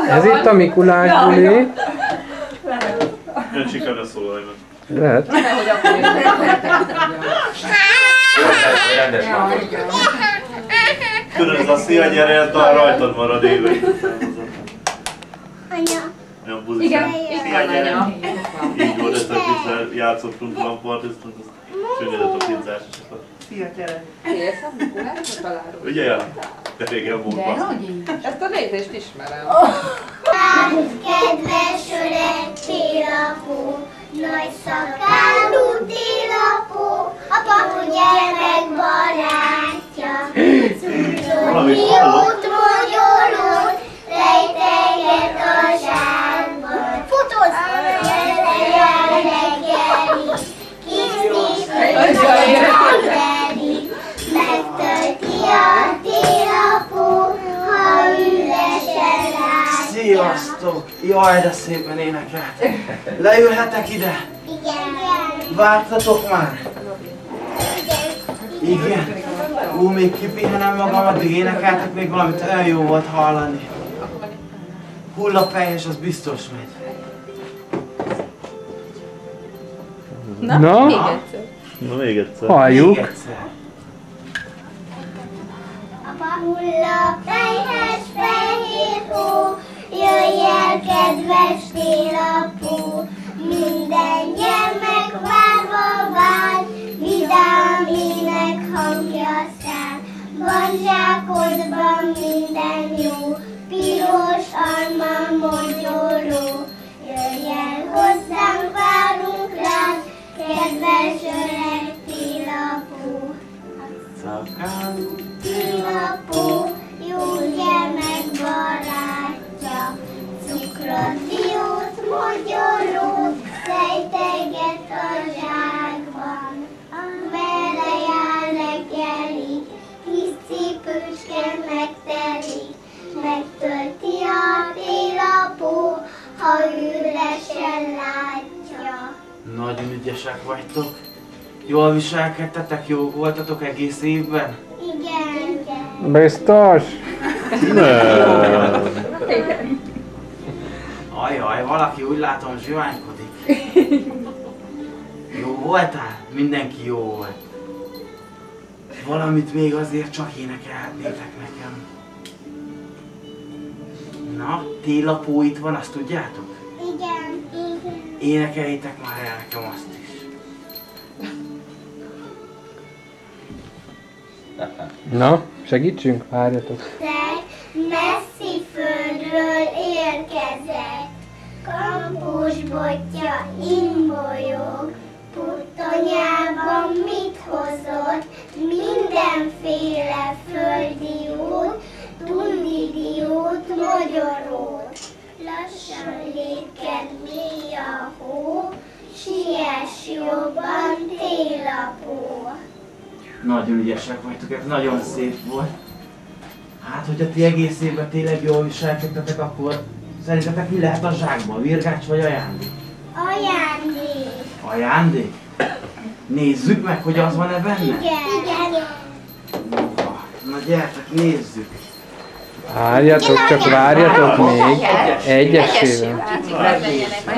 Ez itt a Mikulás buli. Ön sikerre szólalj meg. Lehet. Tudod, ez a szia, gyere, ez talán rajtad marad évek. Anya. Olyan buzi. Igen, Szia, gyere. Így volt, ezt a pizza játszottunk lampartiztot, azt csöngedett a pizzás. Szia, gyere. Kész a Mikulás, a találó. Ugye, ja? De régen volt basz. Ezt a nézést ismerem. Kedves öreg télapó, nagy szakálú télapó, a papu gyermek barátja. Valamit Cukrot, hallok? fiót, magyarót, rejteget a zsákban. Futóz! Reggeli, kis típus megveri, megtölti a télapó, ha üresen látja. Sziasztok! Jaj, de szépen énekelt! Leülhetek ide? Igen. Vártatok már? Igen? Még kipihenem magam, addig énekeltek még valamit, olyan jó volt hallani. Hullapelyes, az biztos megy. Na, Na még egyszer. halljuk. Még egyszer. Apa hullapelyhes fehér hó, jöjj el, kedves télapó, minden gyermek várva vár, vidám ének hangja száll. Van zsákodban minden jó, piros alma mogyoró. Jöjj el hozzánk, várunk rád, kedves öreg télapó. Szakálú Télapó, jó gyermek barátja, cukrot, diót, mogyorót, rejteget a zsákban. Merre jár reggelik, kis cipőske megtelik, megtölti a télapó, ha üresen látja. Nagyon ügyesek vagytok. Jól viselkedtetek, jó voltatok egész évben? Igen. Biztos? Ajaj, valaki úgy látom zsiványkodik. Jó voltál? Mindenki jó volt. Valamit még azért csak énekelhetnétek nekem. Na, télapó itt van, azt tudjátok? Igen. Igen. Énekeljétek már el nekem azt is. Na, segítsünk, várjatok. Te messzi földről érkezett, kampós botja imbolyog, puttonyában mit hozott, mindenféle földi út, tundidiót, magyarót. Lassan lépked mély a hó, siess jobban télapó. Nagyon ügyesek vagytok, ez nagyon szép volt. Hát, hogyha ti egész évben tényleg jól viselkedtetek, akkor szerintetek mi lehet a zsákban? Virgács vagy ajándék? Ajándék. Ajándék? Nézzük meg, hogy az van-e benne? Igen. Na gyertek, nézzük. Várjatok, csak várjatok még. Egyesével.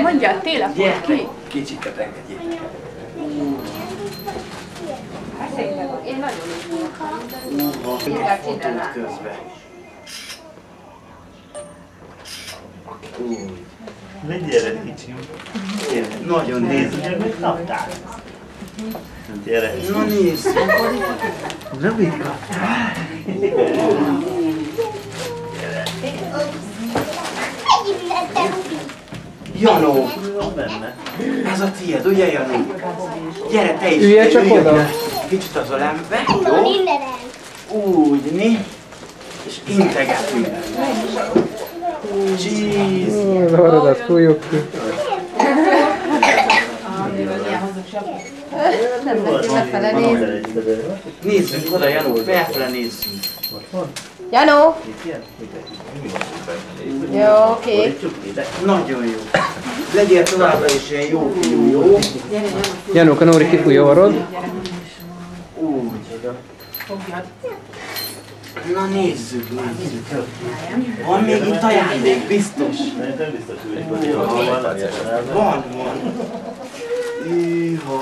Mondja a télapót Gyertek, ki. kicsiket engedjétek. Én nagyon Egy fotót közben. Úgy. Ne gyere, kicsim. Gyere. Nagyon Nézd, nézzük. ugye mit kaptál? Gyere. Na nézzük. Na mit kaptál? Janó, Mi van benne? ez a tiéd, ugye Janó? Gyere te is. Ülj csak ülj oda. ide. Kicsit az ölembe, jó? Mindenen. Úgy, mi? És integetünk. Cheese. Az orrodat fújjuk ki. nem lesz lefele nézni. Nézzünk oda, Janó, felfele nézzünk. Janó! Jó, oké. Nagyon jó. Legyél továbbra is ilyen jó fiú, jó? Janóka, Nóri, kifújja orrod. Úgy. Na nézzük. Van még itt ajándék, biztos. Nem biztos, hogy Van. Hűha.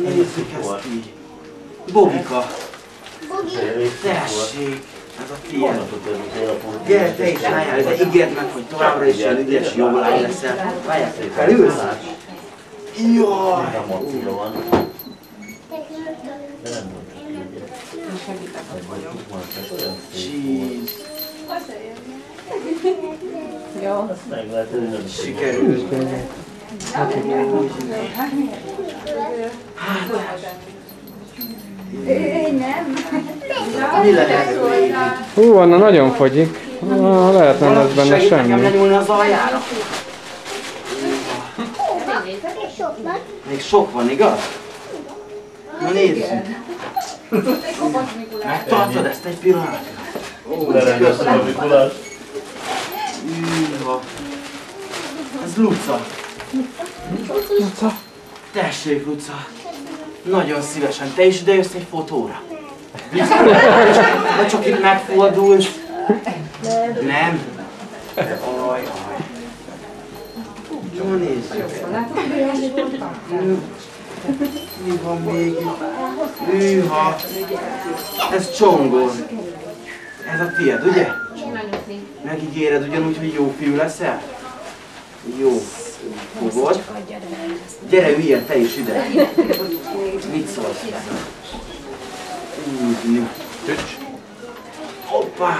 Nézzük ezt így. Bogika. Tessék. Ez a tiéd. Gyere, te is állj, de ígérd meg, hogy továbbra is ilyen ügyes, jó lány leszel. Várjál, felülsz? Jaj! Jeez. Jó. Sikerült. Mi lehet? Hú, Anna nagyon fogyik. Lehet nem lesz benne Segít nekem semmi. lenyúlni az aljára? Még sok van, igaz? Na nézzük. Megtartod ezt egy pillanat? Lerendeztem a Mikulás. Hűha. Ez Luca. Tessék, Luca. Nagyon szívesen. Te is idejössz egy fotóra? De csak itt megfordulsz. Nem? Ajaj. Jó, nézzük. Mi van még itt? Hűha. Ez Csongor. Ez a tiéd, ugye? Megígéred ugyanúgy, hogy jó fiú leszel? Jó. Fogod? Gyere, üljél te is ide. Mit szólsz hozzá? Úgy, tücs. Hoppá!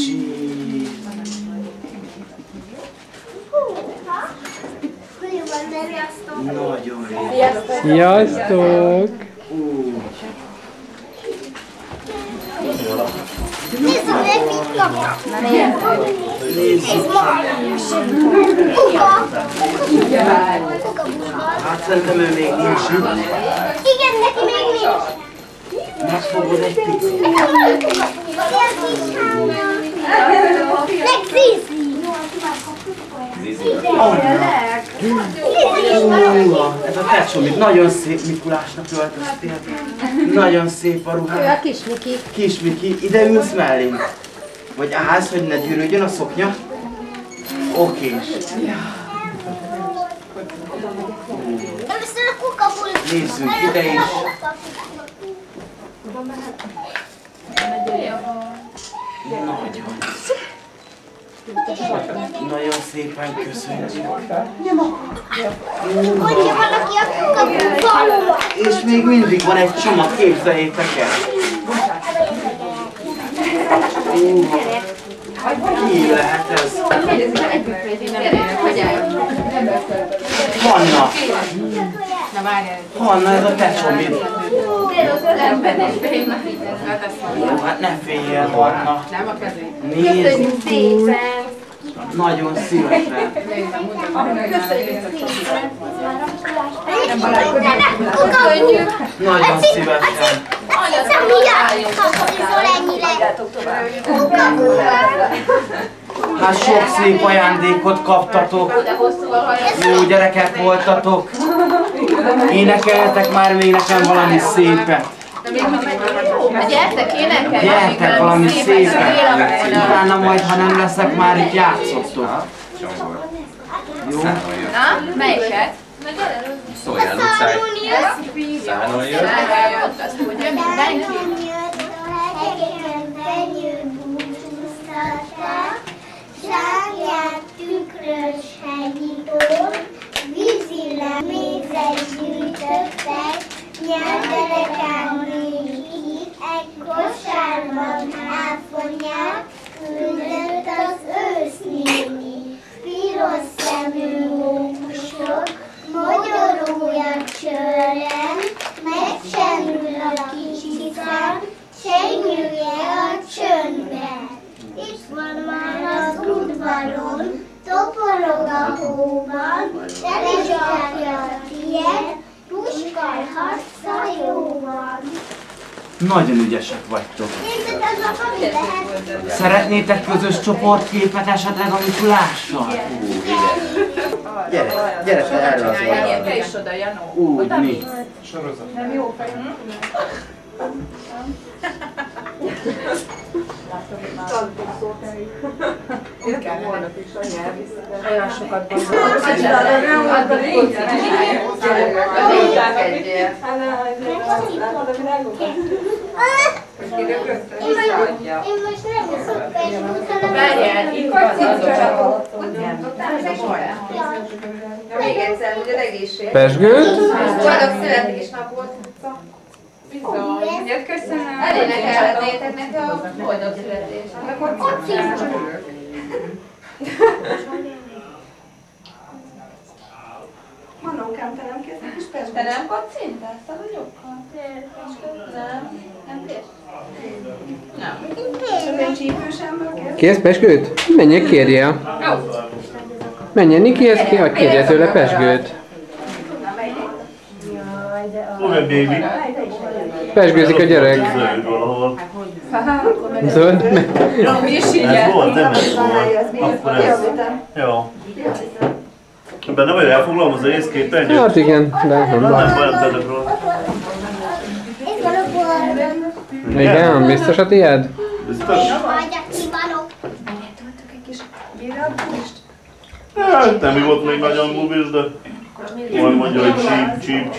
Csíz. Nagyon jó. Sziasztok! Nézzük meg, mit kaptam. Ez Hát szerintem ő még nincs itt. igen, neki még nincs. Megfogod egy picit. Anna! Ez a tecsomit nagyon szép Mikulásnak öltöztél. Nagyon szép a Ő ruhád. a kis Miki. Kis Miki, ide ülsz mellénk? Vagy állsz, hogy ne gyűrődjön a szoknya? Oké. Először a kukabul. Nézzünk ide is. Nagyon szépen köszönjük. Mondja valaki a kukabul. És még mindig van egy csomag, képzeljétek el. Ki lehet ez? Hanna! Hanna, ez a tecsomid. Jó, hát ne féljél, Hanna. Nézd, nagyon szívesen. Nagyon szívesen. Azt hiszem, miért kapizol ennyire? Hát sok szép ajándékot kaptatok. Jó gyerekek voltatok. Énekeljetek már még nekem valami szépet. Gyertek, énekelj! Gyertek valami szépet. Utána majd, ha nem leszek, már itt játszottok. Jó? Na, melyiket? Szóljál utcáig. Szánoljuk. Azt tudja mindenki? Ságját tükrös hegyitól, vízilem mézet gyűjtöttek, nyelvdereken még itt, egy kosárban áfonyát küldött az ősznéni. Piros szemű mókusok, mogyorója csőren, megcsendül a kicsi szám, senyülje a csöndben. Itt van már az udvaron, toporog a hóban, telezsarja a tiéd, puskolhatsz a jóban. Nagyon ügyesek vagytok. Nézzük, ez a mi lehet? Szeretnétek közös csoportképet esetleg a Mikulással? Gyere fel erre az oldalra. Te is oda, Janó. Úgy, mi? Nem jó fej. Olyan sokat gondolok. Én most nem iszok pesgőt, hanem... Várjál, így Még egyszer, hogy az egészség. Pesgőt? Boldog születésnapot. bizony. Ugye, köszönöm. Elénekelhetnétek neki a boldog születésnapot. Manókám, te nem készítek is Te pesgőt? nem kocintálsz a vagyokkal? Nem? Nem kész? És az én csípős ember kész? Kész pesgőt? Menjek kérje. Menjen Nikihez, kérje tőle pesgőt. Hol van baby? Pesgőzik a gyerek. Zöld valahol. Zöld? Robi is így Ez volt, nem ez Találja, az volt. még Akkor ez. Jó. Benne vagy elfoglalom az egész képernyőt? Hát igen, de nem baj. Nem baj, nem tedek róla. Itt van a boldog. Igen, biztos a tiéd? Biztos? Hagyjak ki vanok. Megtöltök egy kis gyérábbust? Hát nem volt még nagyon bubis, de majd mondja, hogy csíp,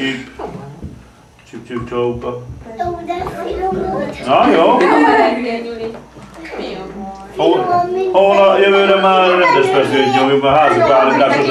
csóka. Ó, de finom volt. Na jó. Hol a jövőre már rendes pesgőt nyomjuk, mert házi párintásra